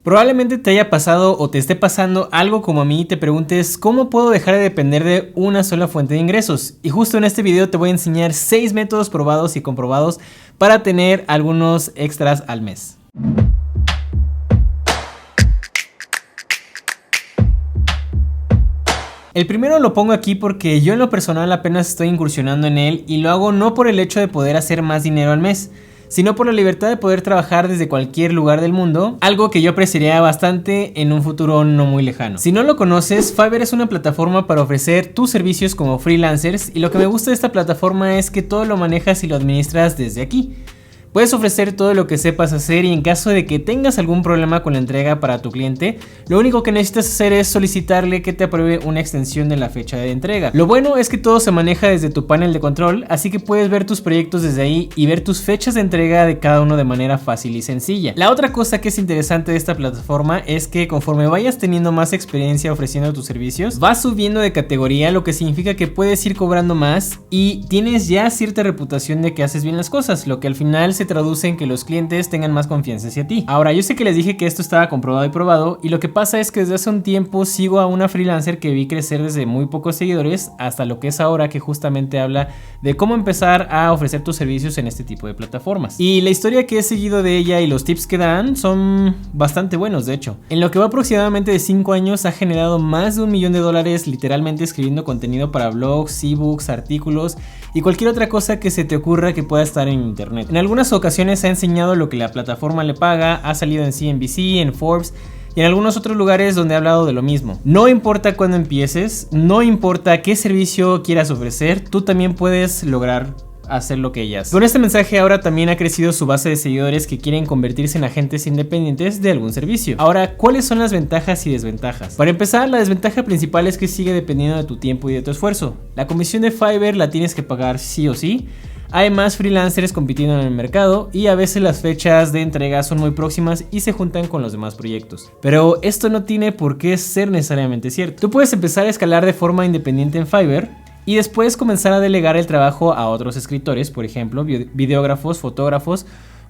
Probablemente te haya pasado o te esté pasando algo como a mí y te preguntes ¿cómo puedo dejar de depender de una sola fuente de ingresos? Y justo en este video te voy a enseñar 6 métodos probados y comprobados para tener algunos extras al mes. El primero lo pongo aquí porque yo en lo personal apenas estoy incursionando en él y lo hago no por el hecho de poder hacer más dinero al mes, sino por la libertad de poder trabajar desde cualquier lugar del mundo, algo que yo apreciaría bastante en un futuro no muy lejano. Si no lo conoces, Fiverr es una plataforma para ofrecer tus servicios como freelancers y lo que me gusta de esta plataforma es que todo lo manejas y lo administras desde aquí. Puedes ofrecer todo lo que sepas hacer y en caso de que tengas algún problema con la entrega para tu cliente, lo único que necesitas hacer es solicitarle que te apruebe una extensión de la fecha de entrega. Lo bueno es que todo se maneja desde tu panel de control, así que puedes ver tus proyectos desde ahí y ver tus fechas de entrega de cada uno de manera fácil y sencilla. La otra cosa que es interesante de esta plataforma es que conforme vayas teniendo más experiencia ofreciendo tus servicios, vas subiendo de categoría, lo que significa que puedes ir cobrando más y tienes ya cierta reputación de que haces bien las cosas, lo que al final se traduce en que los clientes tengan más confianza hacia ti. Ahora, yo sé que les dije que esto estaba comprobado y probado y lo que pasa es que desde hace un tiempo sigo a una freelancer que vi crecer desde muy pocos seguidores hasta lo que es ahora, que justamente habla de cómo empezar a ofrecer tus servicios en este tipo de plataformas. Y la historia que he seguido de ella y los tips que dan son bastante buenos, de hecho. En lo que va aproximadamente de 5 años ha generado más de $1 millón literalmente escribiendo contenido para blogs, ebooks, artículos y cualquier otra cosa que se te ocurra que pueda estar en internet. En algunas ocasiones ha enseñado lo que la plataforma le paga, ha salido en CNBC, en Forbes y en algunos otros lugares donde ha hablado de lo mismo. No importa cuándo empieces, no importa qué servicio quieras ofrecer, tú también puedes lograr hacer lo que ella hace. Con este mensaje ahora también ha crecido su base de seguidores que quieren convertirse en agentes independientes de algún servicio. Ahora, ¿cuáles son las ventajas y desventajas? Para empezar, la desventaja principal es que sigue dependiendo de tu tiempo y de tu esfuerzo. La comisión de Fiverr la tienes que pagar sí o sí. Hay más freelancers compitiendo en el mercado y a veces las fechas de entrega son muy próximas y se juntan con los demás proyectos. Pero esto no tiene por qué ser necesariamente cierto. Tú puedes empezar a escalar de forma independiente en Fiverr y después comenzar a delegar el trabajo a otros escritores, por ejemplo, videógrafos, fotógrafos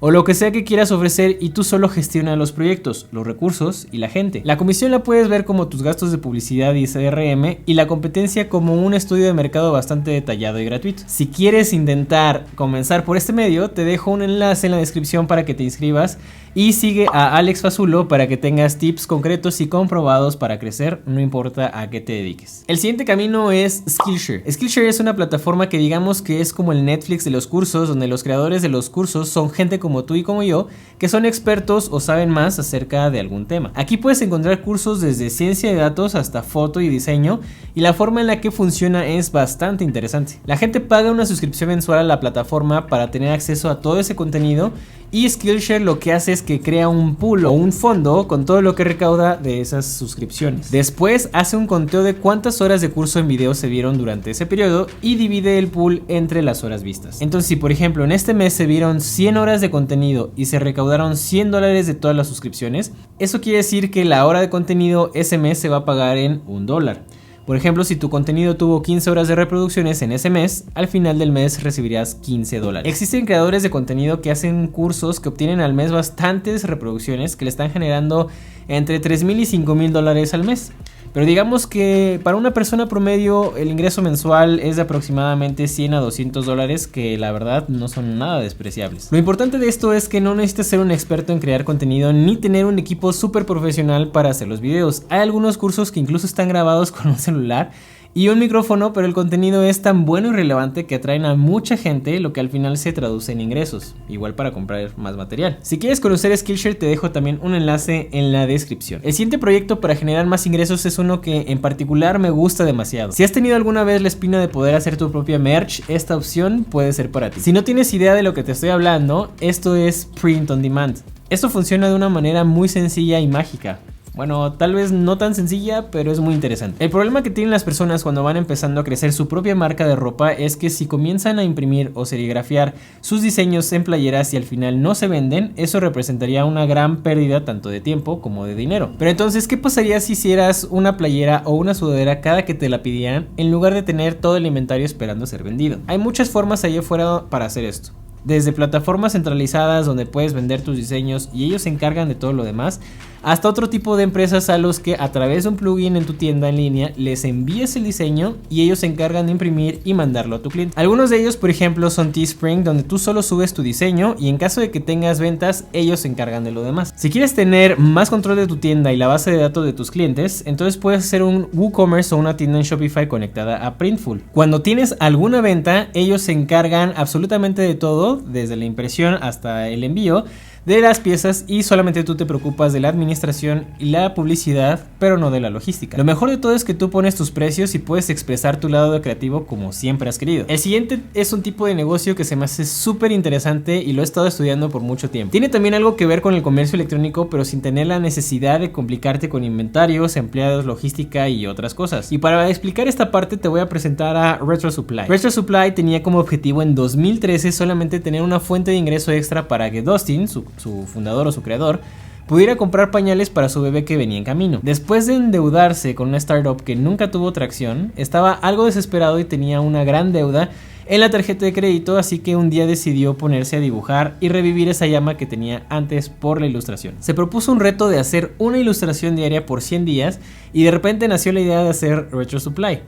o lo que sea que quieras ofrecer y tú solo gestionas los proyectos, los recursos y la gente. La comisión la puedes ver como tus gastos de publicidad y CRM y la competencia como un estudio de mercado bastante detallado y gratuito. Si quieres intentar comenzar por este medio, te dejo un enlace en la descripción para que te inscribas y sigue a Alex Fazulo para que tengas tips concretos y comprobados para crecer, no importa a qué te dediques. El siguiente camino es Skillshare. Skillshare es una plataforma que digamos que es como el Netflix de los cursos, donde los creadores de los cursos son gente como tú y como yo, que son expertos o saben más acerca de algún tema. Aquí puedes encontrar cursos desde ciencia de datos hasta foto y diseño, y la forma en la que funciona es bastante interesante. La gente paga una suscripción mensual a la plataforma para tener acceso a todo ese contenido, y Skillshare lo que hace es que crea un pool o un fondo con todo lo que recauda de esas suscripciones. Después hace un conteo de cuántas horas de curso en video se vieron durante ese periodo y divide el pool entre las horas vistas. Entonces, si por ejemplo en este mes se vieron 100 horas de contenido y se recaudaron $100 de todas las suscripciones, eso quiere decir que la hora de contenido ese mes se va a pagar en $1. Por ejemplo, si tu contenido tuvo 15 horas de reproducciones en ese mes, al final del mes recibirás $15. Existen creadores de contenido que hacen cursos que obtienen al mes bastantes reproducciones que le están generando entre $3,000 y $5,000 al mes. Pero digamos que para una persona promedio el ingreso mensual es de aproximadamente $100 a $200, que la verdad no son nada despreciables. Lo importante de esto es que no necesitas ser un experto en crear contenido ni tener un equipo súper profesional para hacer los videos. Hay algunos cursos que incluso están grabados con un celular y un micrófono, pero el contenido es tan bueno y relevante que atraen a mucha gente, lo que al final se traduce en ingresos, igual para comprar más material. Si quieres conocer Skillshare, te dejo también un enlace en la descripción. El siguiente proyecto para generar más ingresos es uno que en particular me gusta demasiado. Si has tenido alguna vez la espina de poder hacer tu propia merch, esta opción puede ser para ti. Si no tienes idea de lo que te estoy hablando, esto es Print on Demand. Esto funciona de una manera muy sencilla y mágica. Bueno, tal vez no tan sencilla, pero es muy interesante. El problema que tienen las personas cuando van empezando a crecer su propia marca de ropa es que si comienzan a imprimir o serigrafiar sus diseños en playeras y al final no se venden, eso representaría una gran pérdida tanto de tiempo como de dinero. Pero entonces, ¿qué pasaría si hicieras una playera o una sudadera cada que te la pidieran en lugar de tener todo el inventario esperando ser vendido? Hay muchas formas allá afuera para hacer esto. Desde plataformas centralizadas donde puedes vender tus diseños y ellos se encargan de todo lo demás, hasta otro tipo de empresas a los que a través de un plugin en tu tienda en línea les envías el diseño y ellos se encargan de imprimir y mandarlo a tu cliente. Algunos de ellos, por ejemplo, son Teespring, donde tú solo subes tu diseño y en caso de que tengas ventas, ellos se encargan de lo demás. Si quieres tener más control de tu tienda y la base de datos de tus clientes, entonces puedes hacer un WooCommerce o una tienda en Shopify conectada a Printful. Cuando tienes alguna venta, ellos se encargan absolutamente de todo, desde la impresión hasta el envío de las piezas y solamente tú te preocupas de la administración y la publicidad, pero no de la logística. Lo mejor de todo es que tú pones tus precios y puedes expresar tu lado creativo como siempre has querido. El siguiente es un tipo de negocio que se me hace súper interesante y lo he estado estudiando por mucho tiempo. Tiene también algo que ver con el comercio electrónico, pero sin tener la necesidad de complicarte con inventarios, empleados, logística y otras cosas. Y para explicar esta parte te voy a presentar a Retro Supply. Retro Supply tenía como objetivo en 2013 solamente tener una fuente de ingreso extra para que Dustin, su fundador o su creador, pudiera comprar pañales para su bebé que venía en camino. Después de endeudarse con una startup que nunca tuvo tracción, estaba algo desesperado y tenía una gran deuda en la tarjeta de crédito, así que un día decidió ponerse a dibujar y revivir esa llama que tenía antes por la ilustración. Se propuso un reto de hacer una ilustración diaria por 100 días y de repente nació la idea de hacer Retro Supply.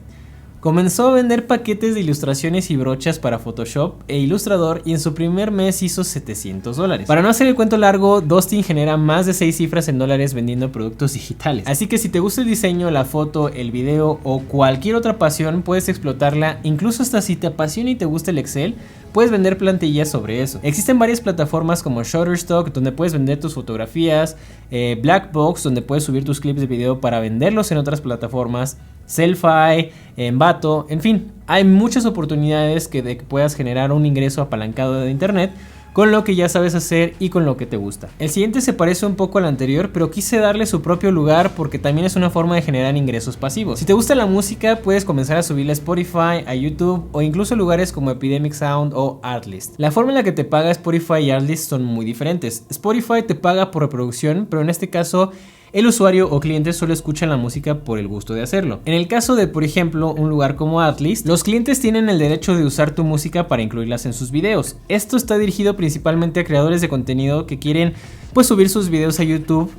Comenzó a vender paquetes de ilustraciones y brochas para Photoshop e Illustrator y en su primer mes hizo $700. Para no hacer el cuento largo, Dustin genera más de 6 cifras en dólares vendiendo productos digitales. Así que si te gusta el diseño, la foto, el video o cualquier otra pasión, puedes explotarla. Incluso hasta si te apasiona y te gusta el Excel, puedes vender plantillas sobre eso. Existen varias plataformas como Shutterstock, donde puedes vender tus fotografías, Blackbox, donde puedes subir tus clips de video para venderlos en otras plataformas, Sellfy, Envato, en fin, hay muchas oportunidades de que puedas generar un ingreso apalancado de internet con lo que ya sabes hacer y con lo que te gusta. El siguiente se parece un poco al anterior, pero quise darle su propio lugar porque también es una forma de generar ingresos pasivos. Si te gusta la música, puedes comenzar a subirla a Spotify, a YouTube o incluso lugares como Epidemic Sound o Artlist. La forma en la que te paga Spotify y Artlist son muy diferentes. Spotify te paga por reproducción, pero en este caso el usuario o cliente solo escucha la música por el gusto de hacerlo. En el caso de, por ejemplo, un lugar como Artlist, los clientes tienen el derecho de usar tu música para incluirlas en sus videos. Esto está dirigido principalmente a creadores de contenido que quieren subir sus videos a YouTube,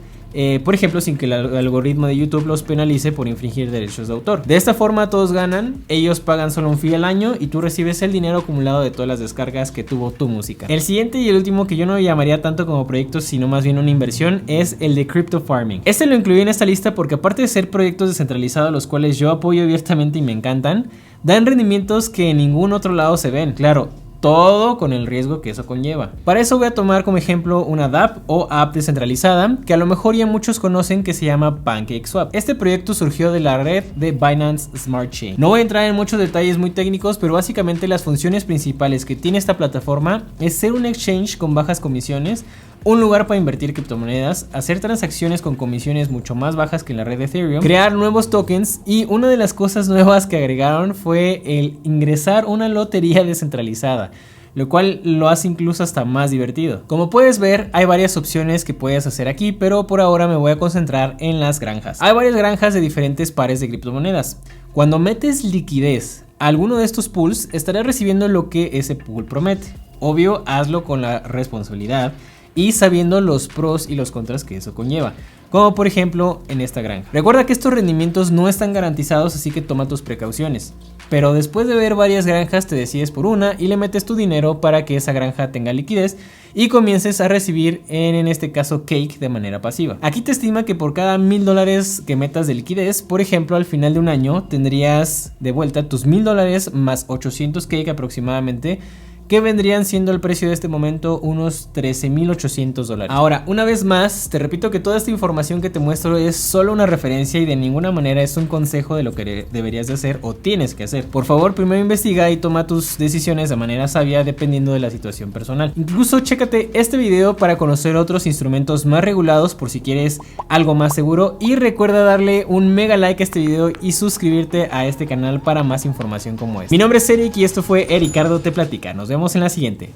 por ejemplo, sin que el algoritmo de YouTube los penalice por infringir derechos de autor. De esta forma todos ganan, ellos pagan solo un fee al año y tú recibes el dinero acumulado de todas las descargas que tuvo tu música. El siguiente y el último, que yo no llamaría tanto como proyecto sino más bien una inversión, es el de Crypto Farming. Este lo incluí en esta lista porque aparte de ser proyectos descentralizados, los cuales yo apoyo abiertamente y me encantan, dan rendimientos que en ningún otro lado se ven. Claro, todo con el riesgo que eso conlleva. Para eso voy a tomar como ejemplo una dApp o app descentralizada que a lo mejor ya muchos conocen, que se llama PancakeSwap. Este proyecto surgió de la red de Binance Smart Chain. No voy a entrar en muchos detalles muy técnicos, pero básicamente las funciones principales que tiene esta plataforma es ser un exchange con bajas comisiones, un lugar para invertir criptomonedas, hacer transacciones con comisiones mucho más bajas que en la red de Ethereum, crear nuevos tokens, y una de las cosas nuevas que agregaron fue el ingresar una lotería descentralizada, lo cual lo hace incluso hasta más divertido. Como puedes ver, hay varias opciones que puedes hacer aquí, pero por ahora me voy a concentrar en las granjas. Hay varias granjas de diferentes pares de criptomonedas. Cuando metes liquidez a alguno de estos pools, estarás recibiendo lo que ese pool promete. Obvio, hazlo con la responsabilidad y sabiendo los pros y los contras que eso conlleva, como por ejemplo en esta granja. Recuerda que estos rendimientos no están garantizados, así que toma tus precauciones. Pero después de ver varias granjas te decides por una y le metes tu dinero para que esa granja tenga liquidez y comiences a recibir en este caso Cake de manera pasiva. Aquí te estima que por cada $1000 que metas de liquidez, por ejemplo, al final de un año tendrías de vuelta tus $1000 más 800 Cake aproximadamente, que vendrían siendo el precio de este momento unos $13,800. Ahora, una vez más, te repito que toda esta información que te muestro es solo una referencia y de ninguna manera es un consejo de lo que deberías de hacer o tienes que hacer. Por favor, primero investiga y toma tus decisiones de manera sabia dependiendo de la situación personal. Incluso chécate este video para conocer otros instrumentos más regulados por si quieres algo más seguro, y recuerda darle un mega like a este video y suscribirte a este canal para más información como esta. Mi nombre es Eric y esto fue Ericardo Te Platica. Nos vemos en la siguiente.